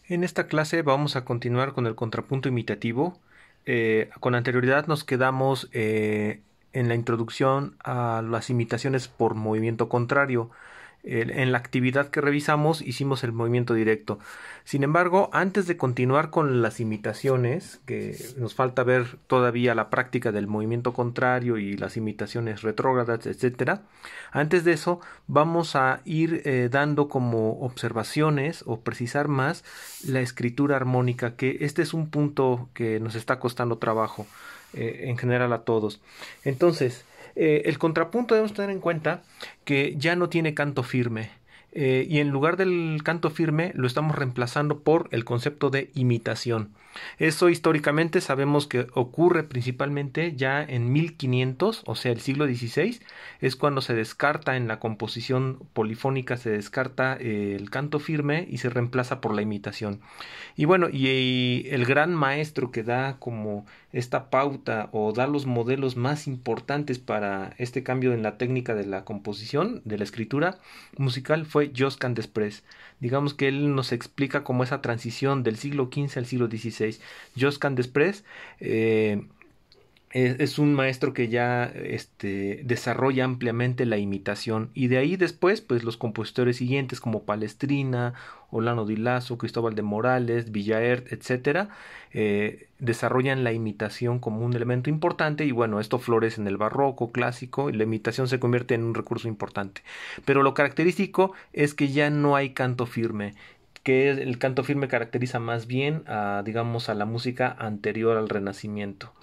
En esta clase vamos a continuar con el contrapunto imitativo. Con anterioridad nos quedamos en la introducción a las imitaciones por movimiento contrario. En la actividad que revisamos hicimos el movimiento directo. Sin embargo, antes de continuar con las imitaciones, que nos falta ver todavía la práctica del movimiento contrario y las imitaciones retrógradas, etcétera, antes de eso vamos a ir dando como observaciones o precisar más la escritura armónica, que este es un punto que nos está costando trabajo en general a todos. Entonces, el contrapunto debemos tener en cuenta que ya no tiene canto firme. Y en lugar del canto firme lo estamos reemplazando por el concepto de imitación. Eso históricamente sabemos que ocurre principalmente ya en 1500, o sea, el siglo XVI, es cuando se descarta en la composición polifónica, se descarta el canto firme y se reemplaza por la imitación. Y bueno, y el gran maestro que da como esta pauta o da los modelos más importantes para este cambio en la técnica de la composición, de la escritura musical, fue Josquin Desprez. Digamos que él nos explica cómo esa transición del siglo XV al siglo XVI. Josquin Desprez es un maestro que ya desarrolla ampliamente la imitación, y de ahí después pues los compositores siguientes como Palestrina, Olano Di Lasso, Cristóbal de Morales, Villaert, etcétera, desarrollan la imitación como un elemento importante, y bueno, esto florece en el barroco clásico y la imitación se convierte en un recurso importante. Pero lo característico es que ya no hay canto firme, que el canto firme caracteriza más bien a, digamos, a la música anterior al Renacimiento.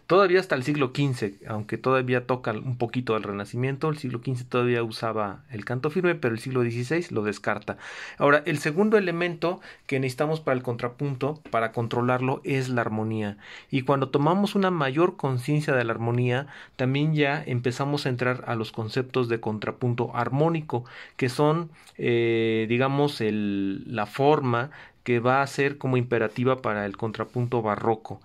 Todavía hasta el siglo XV, aunque todavía toca un poquito del Renacimiento, el siglo XV todavía usaba el canto firme, pero el siglo XVI lo descarta. Ahora, el segundo elemento que necesitamos para el contrapunto, para controlarlo, es la armonía. Y cuando tomamos una mayor conciencia de la armonía, también ya empezamos a entrar a los conceptos de contrapunto armónico, que son, digamos, la forma que va a ser como imperativa para el contrapunto barroco.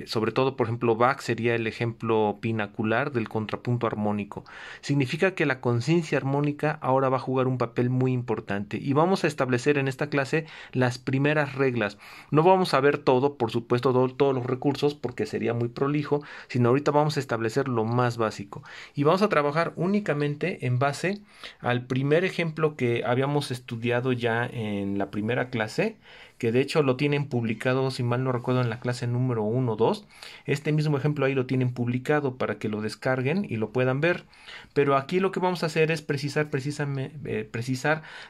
Sobre todo, por ejemplo, Bach sería el ejemplo pinacular del contrapunto armónico. Significa que la conciencia armónica ahora va a jugar un papel muy importante, y vamos a establecer en esta clase las primeras reglas. No vamos a ver todo, por supuesto, todos los recursos, porque sería muy prolijo, sino ahorita vamos a establecer lo más básico. Y vamos a trabajar únicamente en base al primer ejemplo que habíamos estudiado ya en la primera clase, que de hecho lo tienen publicado, si mal no recuerdo, en la clase número 1 o 2. Este mismo ejemplo ahí lo tienen publicado para que lo descarguen y lo puedan ver. Pero aquí lo que vamos a hacer es precisar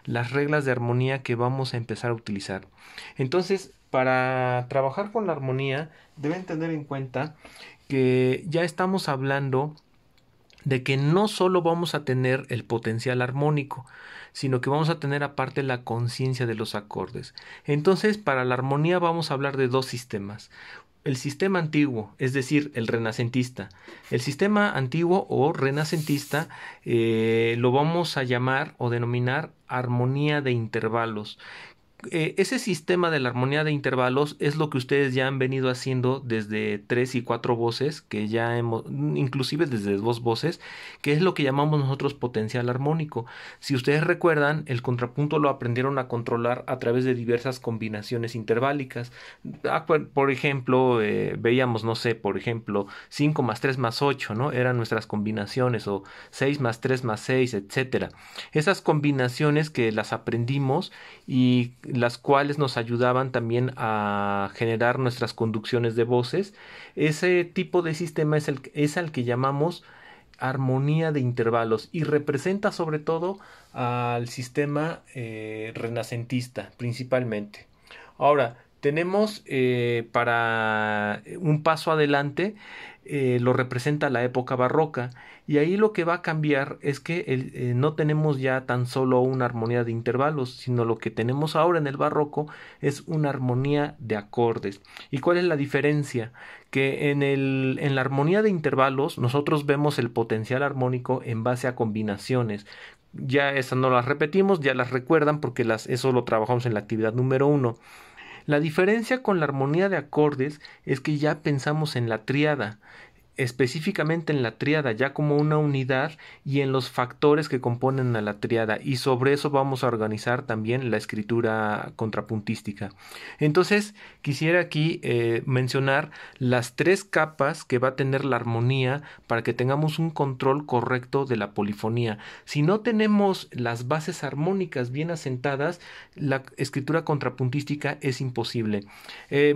las reglas de armonía que vamos a empezar a utilizar. Entonces, para trabajar con la armonía, deben tener en cuenta que ya estamos hablando de que no solo vamos a tener el potencial armónico, sino que vamos a tener aparte la conciencia de los acordes. Entonces, para la armonía vamos a hablar de dos sistemas. El sistema antiguo, es decir, el renacentista. El sistema antiguo o renacentista lo vamos a llamar o denominar armonía de intervalos. Ese sistema de la armonía de intervalos es lo que ustedes ya han venido haciendo desde tres y cuatro voces, que ya hemos, inclusive desde dos voces, que es lo que llamamos nosotros potencial armónico. Si ustedes recuerdan, el contrapunto lo aprendieron a controlar a través de diversas combinaciones interválicas. Por ejemplo, veíamos, no sé, por ejemplo, 5 más 3 más 8, ¿no? Eran nuestras combinaciones, o 6 más 3 más 6, etcétera. Esas combinaciones que las aprendimos y las cuales nos ayudaban también a generar nuestras conducciones de voces. Ese tipo de sistema es al que llamamos armonía de intervalos, y representa sobre todo al sistema renacentista principalmente. Ahora, tenemos para un paso adelante, lo representa la época barroca, y ahí lo que va a cambiar es que no tenemos ya tan solo una armonía de intervalos, sino lo que tenemos ahora en el barroco es una armonía de acordes. ¿Y cuál es la diferencia? Que en la armonía de intervalos nosotros vemos el potencial armónico en base a combinaciones. Ya esas no las repetimos, ya las recuerdan porque eso lo trabajamos en la actividad número 1. La diferencia con la armonía de acordes es que ya pensamos en la tríada. específicamente en la tríada ya como una unidad y en los factores que componen a la tríada, y sobre eso vamos a organizar también la escritura contrapuntística. Entonces quisiera aquí mencionar las tres capas que va a tener la armonía para que tengamos un control correcto de la polifonía. Si no tenemos las bases armónicas bien asentadas, la escritura contrapuntística es imposible.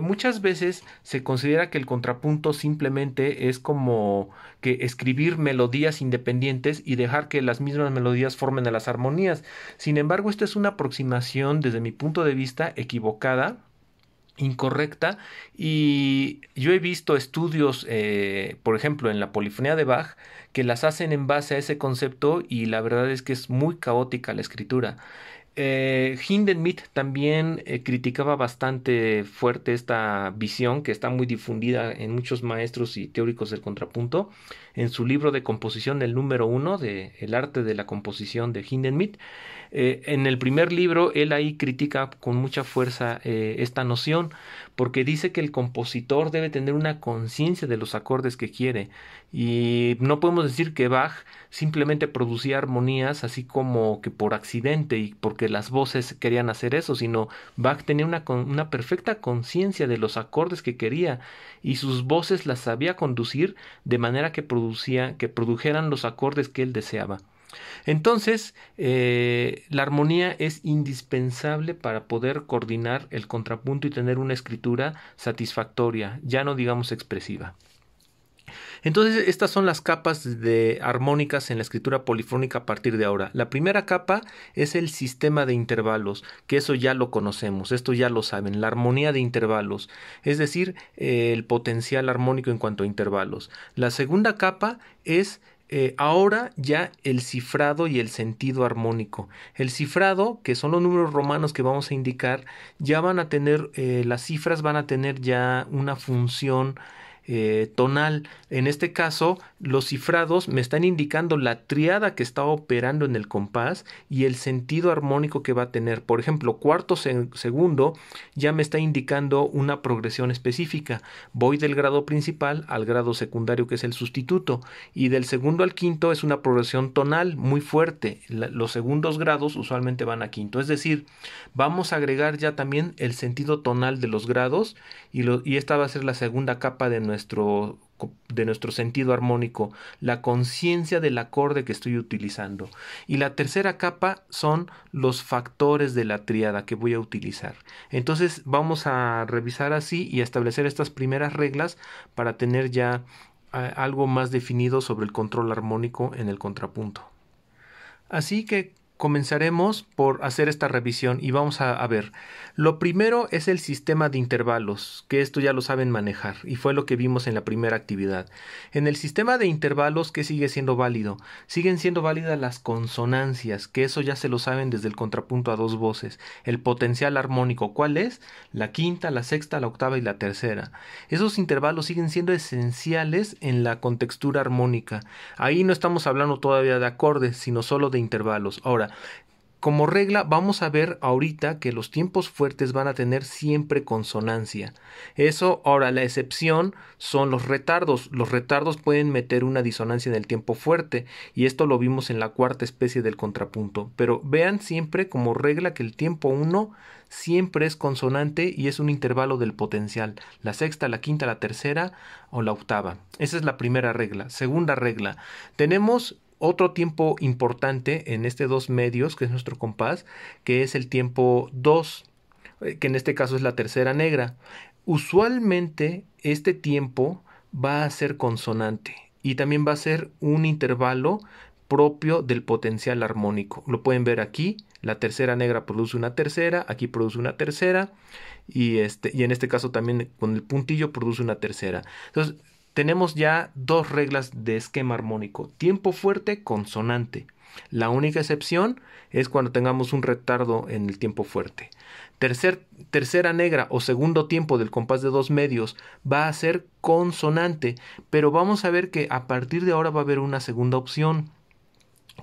Muchas veces se considera que el contrapunto simplemente es como que escribir melodías independientes y dejar que las mismas melodías formen a las armonías. Sin embargo, esta es una aproximación desde mi punto de vista equivocada, incorrecta, y yo he visto estudios, por ejemplo, en la polifonía de Bach, que las hacen en base a ese concepto, y la verdad es que es muy caótica la escritura. Hindemith también criticaba bastante fuerte esta visión que está muy difundida en muchos maestros y teóricos del contrapunto. En su libro de composición, el número 1 de El arte de la composición de Hindemith, en el primer libro él ahí critica con mucha fuerza esta noción, porque dice que el compositor debe tener una conciencia de los acordes que quiere, y no podemos decir que Bach simplemente producía armonías así como que por accidente y porque las voces querían hacer eso, sino Bach tenía una perfecta conciencia de los acordes que quería, y sus voces las sabía conducir de manera que produjeran los acordes que él deseaba. Entonces, la armonía es indispensable para poder coordinar el contrapunto y tener una escritura satisfactoria, ya no digamos expresiva. Entonces, estas son las capas de armónicas en la escritura polifónica a partir de ahora. La primera capa es el sistema de intervalos, que eso ya lo conocemos, esto ya lo saben, la armonía de intervalos, es decir, el potencial armónico en cuanto a intervalos. La segunda capa es ahora ya el cifrado y el sentido armónico. El cifrado, que son los números romanos que vamos a indicar, ya van a tener, las cifras van a tener ya una función tonal. En este caso, los cifrados me están indicando la tríada que está operando en el compás y el sentido armónico que va a tener. Por ejemplo, cuarto segundo ya me está indicando una progresión específica. Voy del grado principal al grado secundario, que es el sustituto, y del segundo al quinto es una progresión tonal muy fuerte. Los segundos grados usualmente van a quinto, es decir, vamos a agregar ya también el sentido tonal de los grados, y esta va a ser la segunda capa de nuestro sentido armónico, la conciencia del acorde que estoy utilizando. Y la tercera capa son los factores de la tríada que voy a utilizar. Entonces vamos a revisar así y a establecer estas primeras reglas para tener ya algo más definido sobre el control armónico en el contrapunto. Así que comenzaremos por hacer esta revisión y vamos a ver. Lo primero es el sistema de intervalos, que esto ya lo saben manejar y fue lo que vimos en la primera actividad. En el sistema de intervalos, ¿qué sigue siendo válido? Siguen siendo válidas las consonancias, que eso ya se lo saben desde el contrapunto a dos voces. El potencial armónico, ¿cuál es? La quinta, la sexta, la octava y la tercera. Esos intervalos siguen siendo esenciales en la contextura armónica. Ahí no estamos hablando todavía de acordes, sino solo de intervalos. Ahora, como regla, vamos a ver ahorita que los tiempos fuertes van a tener siempre consonancia. Eso, ahora, la excepción son los retardos. Los retardos pueden meter una disonancia en el tiempo fuerte, y esto lo vimos en la cuarta especie del contrapunto. Pero vean siempre como regla que el tiempo 1 siempre es consonante y es un intervalo del potencial. La sexta, la quinta, la tercera o la octava. Esa es la primera regla. Segunda regla, tenemos otro tiempo importante en este dos medios, que es nuestro compás, que es el tiempo 2, que en este caso es la tercera negra. Usualmente este tiempo va a ser consonante y también va a ser un intervalo propio del potencial armónico. Lo pueden ver aquí, la tercera negra produce una tercera, aquí produce una tercera, y en este caso también con el puntillo produce una tercera. Entonces, tenemos ya dos reglas de esquema armónico: tiempo fuerte, consonante. La única excepción es cuando tengamos un retardo en el tiempo fuerte. Tercera negra o segundo tiempo del compás de dos medios va a ser consonante, pero vamos a ver que a partir de ahora va a haber una segunda opción.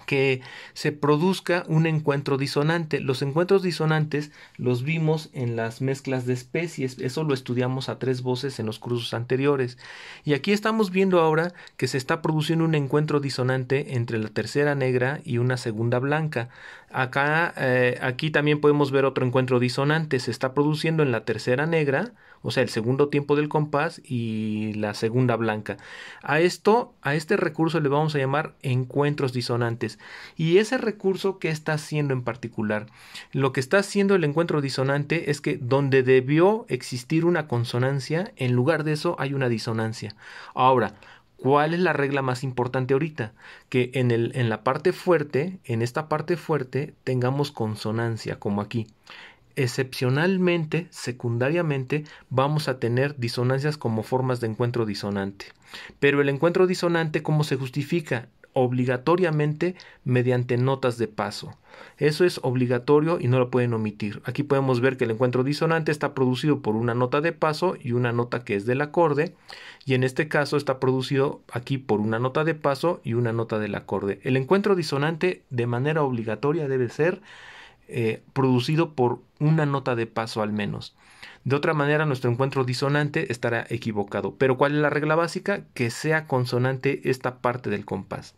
que se produzca un encuentro disonante. Los encuentros disonantes los vimos en las mezclas de especies, eso lo estudiamos a tres voces en los cursos anteriores. Y aquí estamos viendo ahora que se está produciendo un encuentro disonante entre la tercera negra y una segunda blanca. Aquí también podemos ver otro encuentro disonante, se está produciendo en la tercera negra, o sea, el segundo tiempo del compás y la segunda blanca. A este recurso le vamos a llamar encuentros disonantes. Y ese recurso, ¿qué está haciendo en particular? Lo que está haciendo el encuentro disonante es que donde debió existir una consonancia, en lugar de eso hay una disonancia. Ahora, ¿cuál es la regla más importante ahorita? Que en la parte fuerte, en esta parte fuerte, tengamos consonancia, como aquí. Excepcionalmente, secundariamente, vamos a tener disonancias como formas de encuentro disonante. Pero el encuentro disonante, ¿cómo se justifica? Obligatoriamente mediante notas de paso. Eso es obligatorio y no lo pueden omitir. Aquí podemos ver que el encuentro disonante está producido por una nota de paso y una nota que es del acorde, y en este caso está producido aquí por una nota de paso y una nota del acorde. El encuentro disonante de manera obligatoria debe ser producido por una nota de paso al menos. De otra manera, nuestro encuentro disonante estará equivocado. Pero ¿cuál es la regla básica? Que sea consonante esta parte del compás.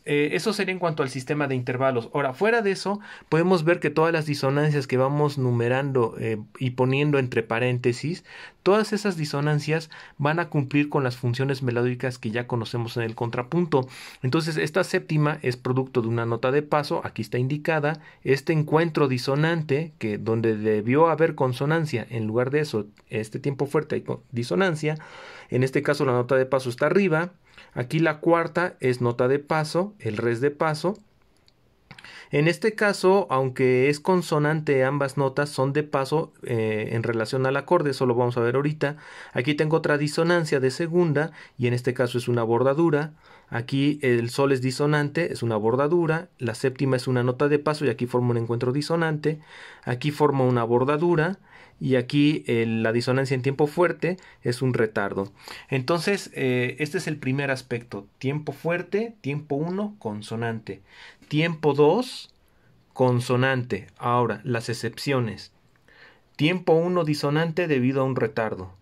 Eso sería en cuanto al sistema de intervalos. Ahora, fuera de eso, podemos ver que todas las disonancias que vamos numerando y poniendo entre paréntesis, todas esas disonancias van a cumplir con las funciones melódicas que ya conocemos en el contrapunto. Entonces, esta séptima es producto de una nota de paso, aquí está indicada. Este encuentro disonante, que donde debió haber consonancia, en lugar de eso, este tiempo fuerte hay disonancia. En este caso, la nota de paso está arriba. Aquí la cuarta es nota de paso, el res de paso. En este caso, aunque es consonante, ambas notas son de paso en relación al acorde, eso lo vamos a ver ahorita. Aquí tengo otra disonancia de segunda y en este caso es una bordadura. Aquí el sol es disonante, es una bordadura. La séptima es una nota de paso y aquí forma un encuentro disonante. Aquí forma una bordadura. Y aquí la disonancia en tiempo fuerte es un retardo. Entonces, este es el primer aspecto. Tiempo fuerte, tiempo 1, consonante. Tiempo 2, consonante. Ahora, las excepciones. Tiempo 1, disonante debido a un retardo.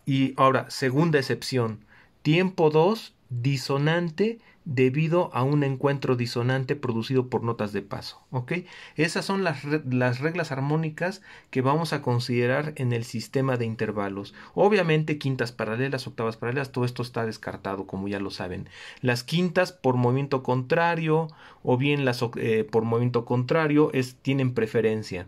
Y ahora, segunda excepción. Tiempo 2, disonante debido a un encuentro disonante producido por notas de paso. ¿Ok? Esas son las reglas armónicas que vamos a considerar en el sistema de intervalos. Obviamente quintas paralelas, octavas paralelas, todo esto está descartado, como ya lo saben. Las quintas por movimiento contrario o bien las por movimiento contrario tienen preferencia.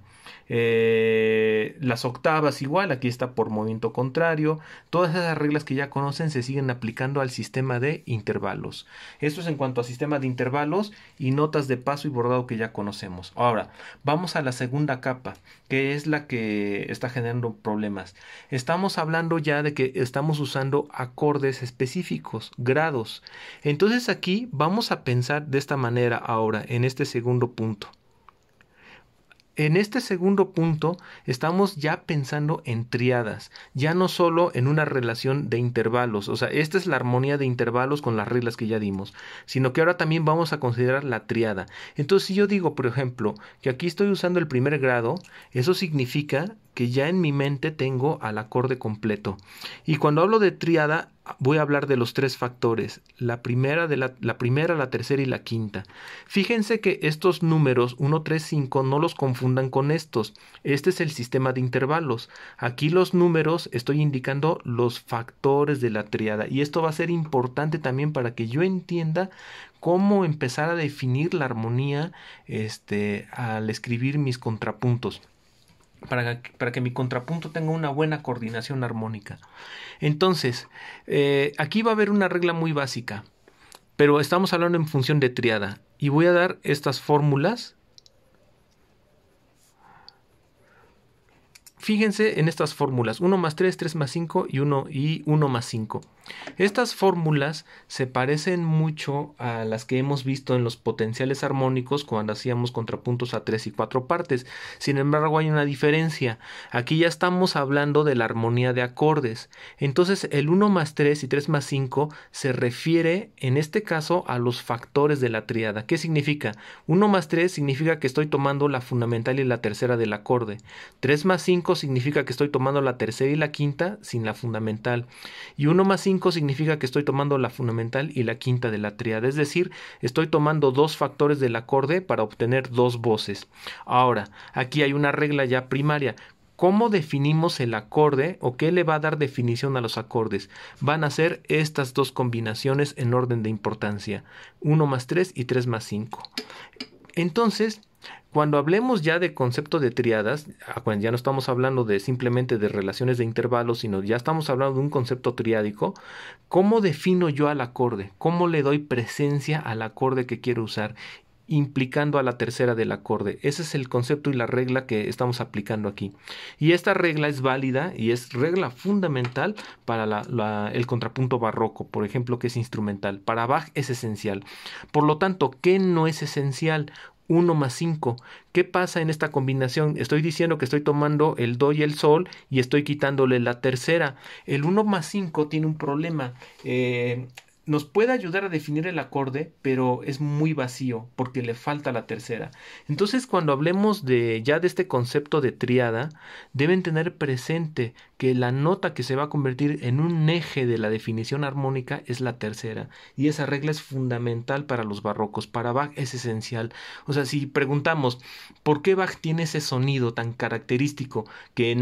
Las octavas igual, aquí está por movimiento contrario. Todas esas reglas que ya conocen se siguen aplicando al sistema de intervalos. Esto es en cuanto a sistema de intervalos y notas de paso y bordado que ya conocemos. Ahora, vamos a la segunda capa, que es la que está generando problemas. Estamos hablando ya de que estamos usando acordes específicos, grados. Entonces aquí vamos a pensar de esta manera ahora, en este segundo punto. En este segundo punto estamos ya pensando en triadas, ya no solo en una relación de intervalos, o sea, esta es la armonía de intervalos con las reglas que ya dimos, sino que ahora también vamos a considerar la triada. Entonces, si yo digo, por ejemplo, que aquí estoy usando el primer grado, eso significa que ya en mi mente tengo al acorde completo. Y cuando hablo de triada, voy a hablar de los tres factores, la primera, la tercera y la quinta. Fíjense que estos números 1, 3, 5 no los confundan con estos. Este es el sistema de intervalos. Aquí los números estoy indicando los factores de la triada. Y esto va a ser importante también para que yo entienda cómo empezar a definir la armonía al escribir mis contrapuntos. Para que mi contrapunto tenga una buena coordinación armónica. Entonces, aquí va a haber una regla muy básica, pero estamos hablando en función de triada. Y voy a dar estas fórmulas. Fíjense en estas fórmulas, 1 más 3, 3 más 5 y 1 más 5. Estas fórmulas se parecen mucho a las que hemos visto en los potenciales armónicos cuando hacíamos contrapuntos a 3 y 4 partes. Sin embargo, hay una diferencia. Aquí ya estamos hablando de la armonía de acordes. Entonces, el 1 más 3 y 3 más 5 se refiere, en este caso, a los factores de la tríada. ¿Qué significa? 1 más 3 significa que estoy tomando la fundamental y la tercera del acorde. 3 más 5 significa que estoy tomando la tercera y la quinta sin la fundamental. Y 1 más 5 significa que estoy tomando la fundamental y la quinta de la tríada. Es decir, estoy tomando dos factores del acorde para obtener dos voces. Ahora, aquí hay una regla ya primaria. ¿Cómo definimos el acorde o qué le va a dar definición a los acordes? Van a ser estas dos combinaciones en orden de importancia. 1 más 3 y 3 más 5. Entonces, cuando hablemos ya de concepto de tríadas, ya no estamos hablando de simplemente de relaciones de intervalos, sino ya estamos hablando de un concepto triádico. ¿Cómo defino yo al acorde? ¿Cómo le doy presencia al acorde que quiero usar, implicando a la tercera del acorde? Ese es el concepto y la regla que estamos aplicando aquí. Y esta regla es válida y es regla fundamental para el contrapunto barroco, por ejemplo, que es instrumental. Para Bach es esencial. Por lo tanto, ¿qué no es esencial? 1 más 5. ¿Qué pasa en esta combinación? Estoy diciendo que estoy tomando el do y el sol y estoy quitándole la tercera. El 1 más 5 tiene un problema. Nos puede ayudar a definir el acorde, pero es muy vacío porque le falta la tercera. Entonces, cuando hablemos ya de este concepto de tríada, deben tener presente que la nota que se va a convertir en un eje de la definición armónica es la tercera. Y esa regla es fundamental para los barrocos. Para Bach es esencial. O sea, si preguntamos, ¿por qué Bach tiene ese sonido tan característico? Que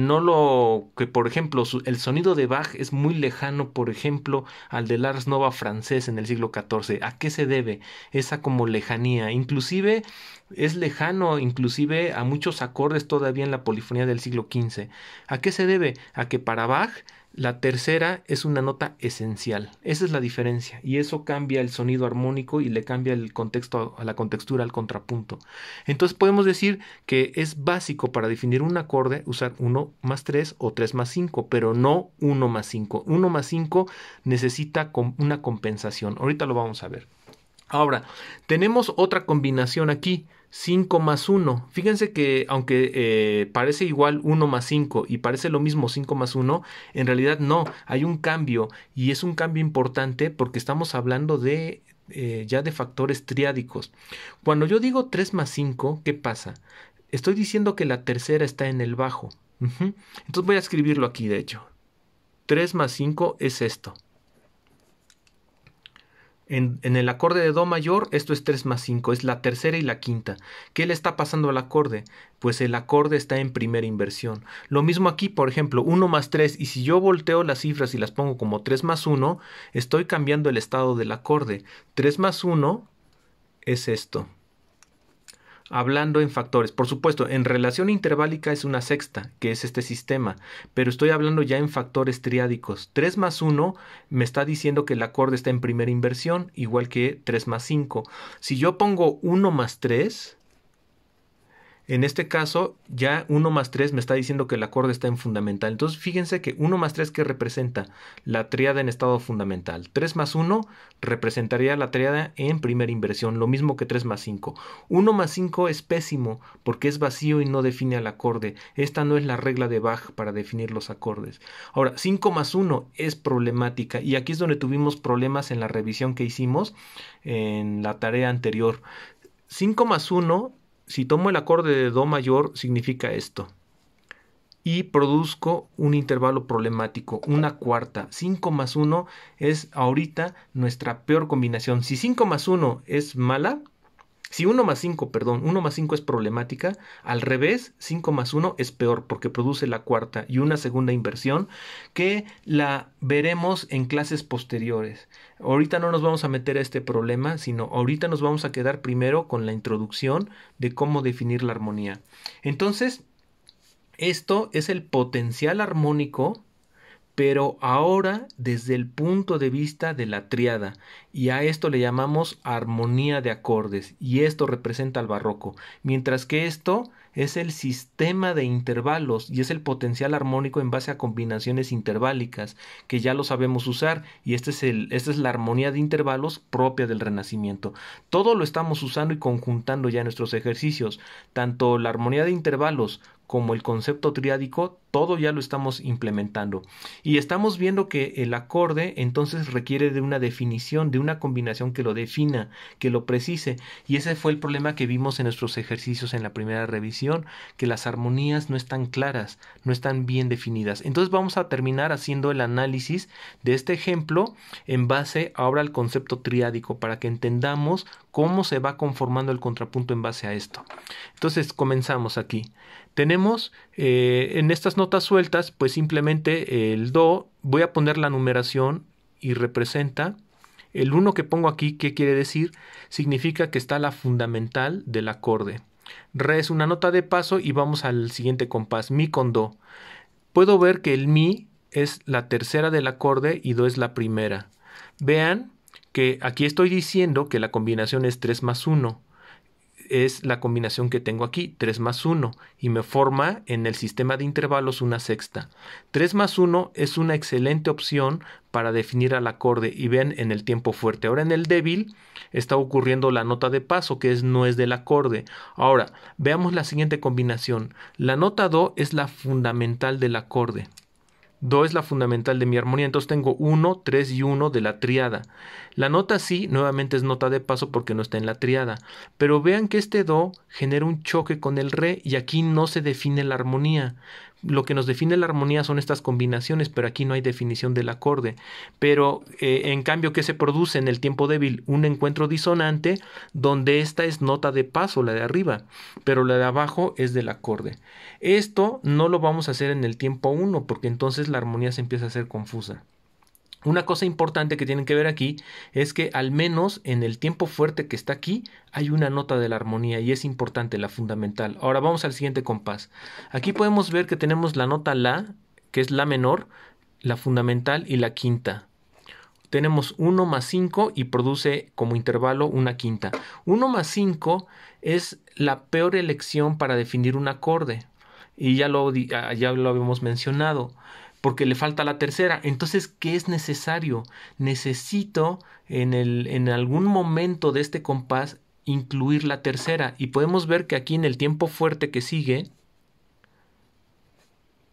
por ejemplo, el sonido de Bach es muy lejano, por ejemplo, al de Lars Nova francés en el siglo XIV. ¿A qué se debe esa como lejanía? Inclusive es lejano inclusive a muchos acordes todavía en la polifonía del siglo XV. ¿A qué se debe? A que para Bach la tercera es una nota esencial. Esa es la diferencia. Y eso cambia el sonido armónico y le cambia el contexto, a la contextura, al contrapunto. Entonces podemos decir que es básico para definir un acorde usar 1 más 3 o 3 más 5, pero no 1 más 5. 1 más 5 necesita una compensación. Ahorita lo vamos a ver. Ahora, tenemos otra combinación aquí. 5 más 1. Fíjense que aunque parece igual 1 más 5 y parece lo mismo 5 más 1, en realidad no, hay un cambio y es un cambio importante porque estamos hablando ya de factores triádicos. Cuando yo digo 3 más 5, ¿qué pasa? Estoy diciendo que la tercera está en el bajo. Entonces voy a escribirlo aquí, de hecho. 3 más 5 es esto. En el acorde de do mayor, esto es 3 más 5, es la tercera y la quinta. ¿Qué le está pasando al acorde? Pues el acorde está en primera inversión. Lo mismo aquí, por ejemplo, 1 más 3, y si yo volteo las cifras y las pongo como 3 más 1, estoy cambiando el estado del acorde. 3 más 1 es esto. Hablando en factores, por supuesto, en relación interválica es una sexta, que es este sistema, pero estoy hablando ya en factores triádicos. 3 más 1 me está diciendo que el acorde está en primera inversión, igual que 3 más 5. Si yo pongo 1 más 3, en este caso, ya 1 más 3 me está diciendo que el acorde está en fundamental. Entonces, fíjense que 1 más 3, ¿qué representa? La tríada en estado fundamental. 3 más 1 representaría la tríada en primera inversión, lo mismo que 3 más 5. 1 más 5 es pésimo porque es vacío y no define al acorde. Esta no es la regla de Bach para definir los acordes. Ahora, 5 más 1 es problemática y aquí es donde tuvimos problemas en la revisión que hicimos en la tarea anterior. 5 más 1... Si tomo el acorde de do mayor, significa esto. Y produzco un intervalo problemático, una cuarta. 5 más 1 es ahorita nuestra peor combinación. Si 5 más 1 es mala, si 1 más 5 es problemática, al revés, 5 más 1 es peor porque produce la cuarta y una segunda inversión que la veremos en clases posteriores. Ahorita no nos vamos a meter a este problema, sino ahorita nos vamos a quedar primero con la introducción de cómo definir la armonía. Entonces, esto es el potencial armónico, pero ahora desde el punto de vista de la tríada, y a esto le llamamos armonía de acordes, y esto representa al barroco, mientras que esto es el sistema de intervalos y es el potencial armónico en base a combinaciones interválicas, que ya lo sabemos usar, y esta es la armonía de intervalos propia del Renacimiento. Todo lo estamos usando y conjuntando ya en nuestros ejercicios, tanto la armonía de intervalos como el concepto triádico, todo ya lo estamos implementando. Y estamos viendo que el acorde entonces requiere de una definición, de una combinación que lo defina, que lo precise. Y ese fue el problema que vimos en nuestros ejercicios en la primera revisión, que las armonías no están claras, no están bien definidas. Entonces vamos a terminar haciendo el análisis de este ejemplo en base ahora al concepto triádico, para que entendamos cómo se va conformando el contrapunto en base a esto. Entonces comenzamos aquí. Tenemos en estas notas sueltas, pues simplemente el do, voy a poner la numeración y representa el 1 que pongo aquí. ¿Qué quiere decir? Significa que está la fundamental del acorde. Re es una nota de paso y vamos al siguiente compás, mi con do. Puedo ver que el mi es la tercera del acorde y do es la primera. Vean que aquí estoy diciendo que la combinación es 3 más 1. Es la combinación que tengo aquí, 3 más 1, y me forma en el sistema de intervalos una sexta. 3 más 1 es una excelente opción para definir al acorde, y vean en el tiempo fuerte. Ahora en el débil está ocurriendo la nota de paso, que no es del acorde. Ahora, veamos la siguiente combinación. La nota do es la fundamental del acorde. Do es la fundamental de mi armonía, entonces tengo 1, 3 y 1 de la tríada. La nota si nuevamente es nota de paso porque no está en la tríada, pero vean que este do genera un choque con el re y aquí no se define la armonía. Lo que nos define la armonía son estas combinaciones, pero aquí no hay definición del acorde. Pero en cambio, ¿qué se produce en el tiempo débil? Un encuentro disonante donde esta es nota de paso, la de arriba, pero la de abajo es del acorde. Esto no lo vamos a hacer en el tiempo 1 porque entonces la armonía se empieza a hacer confusa. Una cosa importante que tienen que ver aquí es que al menos en el tiempo fuerte que está aquí hay una nota de la armonía y es importante, la fundamental. Ahora vamos al siguiente compás. Aquí podemos ver que tenemos la nota la, que es la menor, la fundamental y la quinta. Tenemos 1 más 5 y produce como intervalo una quinta. 1 más 5 es la peor elección para definir un acorde y ya lo habíamos mencionado, porque le falta la tercera. Entonces, ¿qué es necesario? Necesito en algún momento de este compás incluir la tercera. Y podemos ver que aquí en el tiempo fuerte que sigue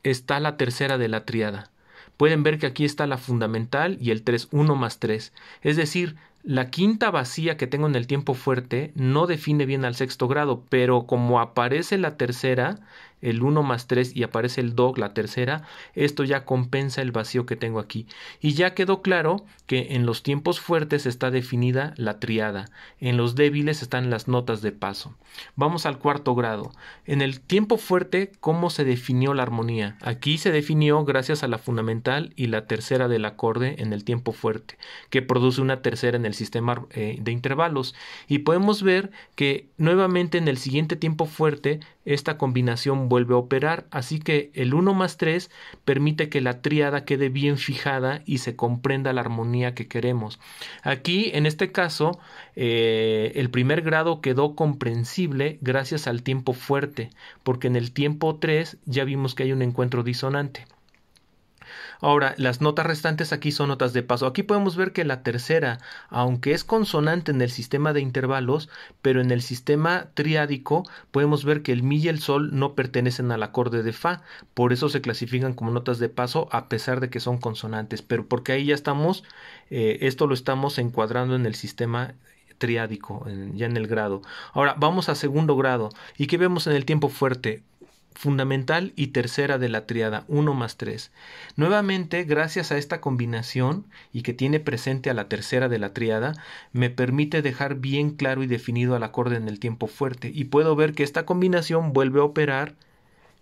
está la tercera de la tríada. Pueden ver que aquí está la fundamental y el 3, 1 más 3. Es decir, la quinta vacía que tengo en el tiempo fuerte no define bien al sexto grado, pero como aparece la tercera, el 1 más 3 y aparece el do, la tercera, esto ya compensa el vacío que tengo aquí. Y ya quedó claro que en los tiempos fuertes está definida la tríada, en los débiles están las notas de paso. Vamos al cuarto grado. En el tiempo fuerte, ¿cómo se definió la armonía? Aquí se definió gracias a la fundamental y la tercera del acorde en el tiempo fuerte, que produce una tercera en el sistema de intervalos. Y podemos ver que nuevamente en el siguiente tiempo fuerte esta combinación vuelve a operar, así que el 1 más 3 permite que la tríada quede bien fijada y se comprenda la armonía que queremos. Aquí, en este caso, el primer grado quedó comprensible gracias al tiempo fuerte, porque en el tiempo 3 ya vimos que hay un encuentro disonante. Ahora, las notas restantes aquí son notas de paso. Aquí podemos ver que la tercera, aunque es consonante en el sistema de intervalos, pero en el sistema triádico podemos ver que el mi y el sol no pertenecen al acorde de fa. Por eso se clasifican como notas de paso a pesar de que son consonantes. Pero porque ahí ya estamos, esto lo estamos encuadrando en el sistema triádico, ya en el grado. Ahora, vamos a segundo grado. ¿Y qué vemos en el tiempo fuerte? Fundamental y tercera de la tríada, 1 más 3. Nuevamente, gracias a esta combinación y que tiene presente a la tercera de la tríada, me permite dejar bien claro y definido al acorde en el tiempo fuerte, y puedo ver que esta combinación vuelve a operar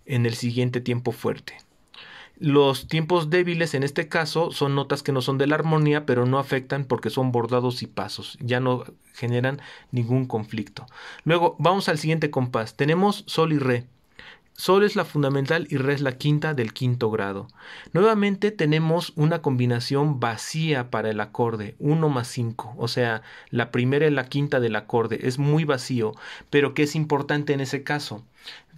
en el siguiente tiempo fuerte. Los tiempos débiles en este caso son notas que no son de la armonía, pero no afectan porque son bordados y pasos, ya no generan ningún conflicto. Luego vamos al siguiente compás. Tenemos sol y re. Sol es la fundamental y re es la quinta del quinto grado. Nuevamente tenemos una combinación vacía para el acorde, 1 más 5, o sea, la primera y la quinta del acorde, es muy vacío, pero ¿qué es importante en ese caso?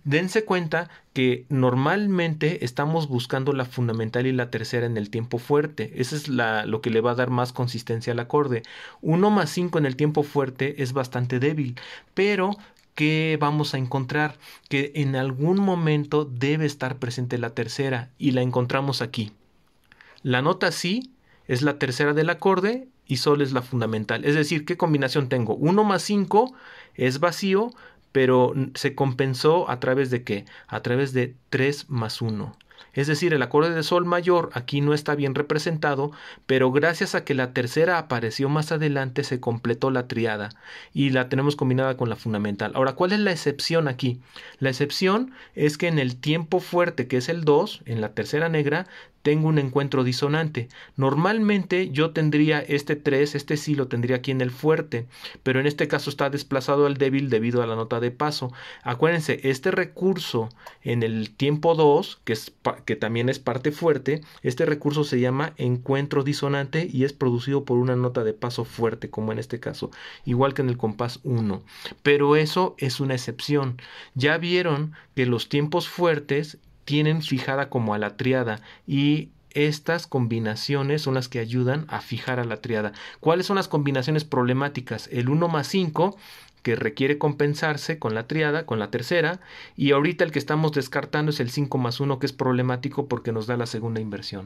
Dense cuenta que normalmente estamos buscando la fundamental y la tercera en el tiempo fuerte. Eso es lo que le va a dar más consistencia al acorde. 1 más 5 en el tiempo fuerte es bastante débil, pero ¿qué vamos a encontrar? Que en algún momento debe estar presente la tercera y la encontramos aquí. La nota si es la tercera del acorde y sol es la fundamental. Es decir, ¿qué combinación tengo? 1 más 5 es vacío, pero se compensó a través de ¿qué? A través de 3 más 1. Es decir, el acorde de sol mayor aquí no está bien representado, pero gracias a que la tercera apareció más adelante se completó la triada y la tenemos combinada con la fundamental. Ahora, ¿cuál es la excepción aquí? La excepción es que en el tiempo fuerte, que es el 2, en la tercera negra, tengo un encuentro disonante. Normalmente yo tendría este 3, este sí lo tendría aquí en el fuerte, pero en este caso está desplazado al débil debido a la nota de paso. Acuérdense, este recurso en el tiempo 2, que también es parte fuerte, este recurso se llama encuentro disonante y es producido por una nota de paso fuerte, como en este caso, igual que en el compás 1. Pero eso es una excepción. Ya vieron que los tiempos fuertes tienen fijada como a la triada y estas combinaciones son las que ayudan a fijar a la triada. ¿Cuáles son las combinaciones problemáticas? El 1 más 5 que requiere compensarse con la triada, con la tercera, y ahorita el que estamos descartando es el 5 más 1 que es problemático porque nos da la segunda inversión.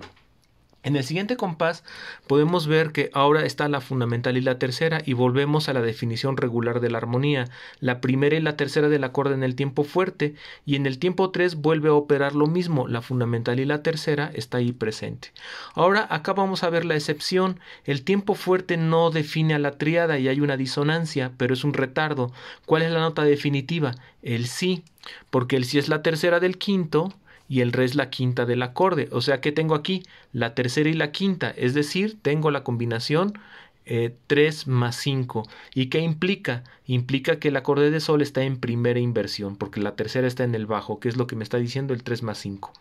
En el siguiente compás podemos ver que ahora está la fundamental y la tercera y volvemos a la definición regular de la armonía. La primera y la tercera del acorde en el tiempo fuerte y en el tiempo 3 vuelve a operar lo mismo. La fundamental y la tercera está ahí presente. Ahora acá vamos a ver la excepción. El tiempo fuerte no define a la tríada y hay una disonancia, pero es un retardo. ¿Cuál es la nota definitiva? El si, porque el si es la tercera del quinto y el re es la quinta del acorde. O sea que tengo aquí la tercera y la quinta, es decir, tengo la combinación 3 más 5. ¿Y qué implica? Implica que el acorde de sol está en primera inversión, porque la tercera está en el bajo, que es lo que me está diciendo el 3 más 5.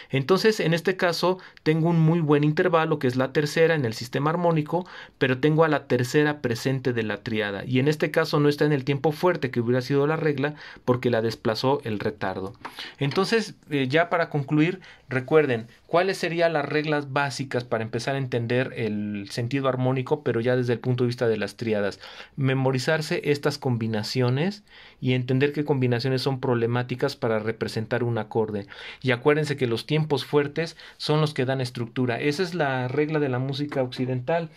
Entonces, en este caso, tengo un muy buen intervalo, que es la tercera en el sistema armónico, pero tengo a la tercera presente de la triada. Y en este caso no está en el tiempo fuerte, que hubiera sido la regla, porque la desplazó el retardo. Entonces, ya para concluir, recuerden, ¿cuáles serían las reglas básicas para empezar a entender el sentido armónico, pero ya desde el punto de vista de las tríadas? Memorizarse estas combinaciones y entender qué combinaciones son problemáticas para representar un acorde. Y acuérdense que los tiempos fuertes son los que dan estructura. Esa es la regla de la música occidental.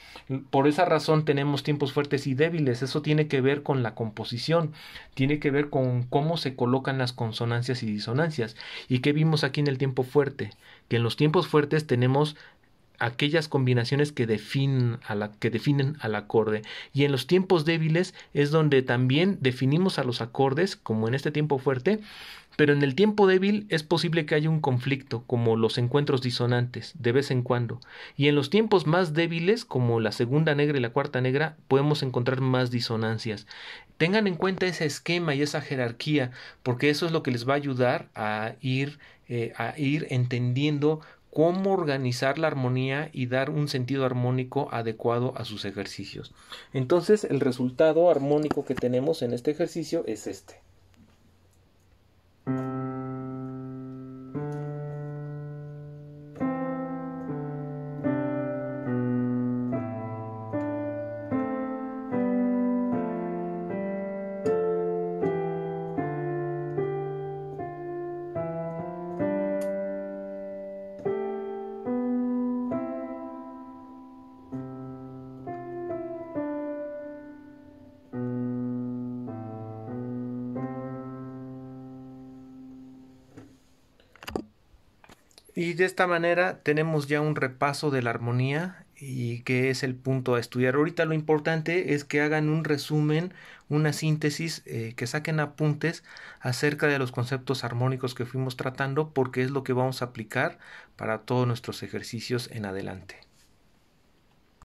Por esa razón tenemos tiempos fuertes y débiles. Eso tiene que ver con la composición, tiene que ver con cómo se colocan las consonancias y disonancias. ¿Y qué vimos aquí en el tiempo fuerte? Que en los tiempos fuertes tenemos aquellas combinaciones que definen al acorde, y en los tiempos débiles es donde también definimos a los acordes, como en este tiempo fuerte, pero en el tiempo débil es posible que haya un conflicto, como los encuentros disonantes, de vez en cuando, y en los tiempos más débiles, como la segunda negra y la cuarta negra, podemos encontrar más disonancias. Tengan en cuenta ese esquema y esa jerarquía, porque eso es lo que les va a ayudar a ir entendiendo cómo organizar la armonía y dar un sentido armónico adecuado a sus ejercicios. Entonces, el resultado armónico que tenemos en este ejercicio es este. Y de esta manera tenemos ya un repaso de la armonía y qué es el punto a estudiar. Ahorita lo importante es que hagan un resumen, una síntesis, que saquen apuntes acerca de los conceptos armónicos que fuimos tratando, porque es lo que vamos a aplicar para todos nuestros ejercicios en adelante.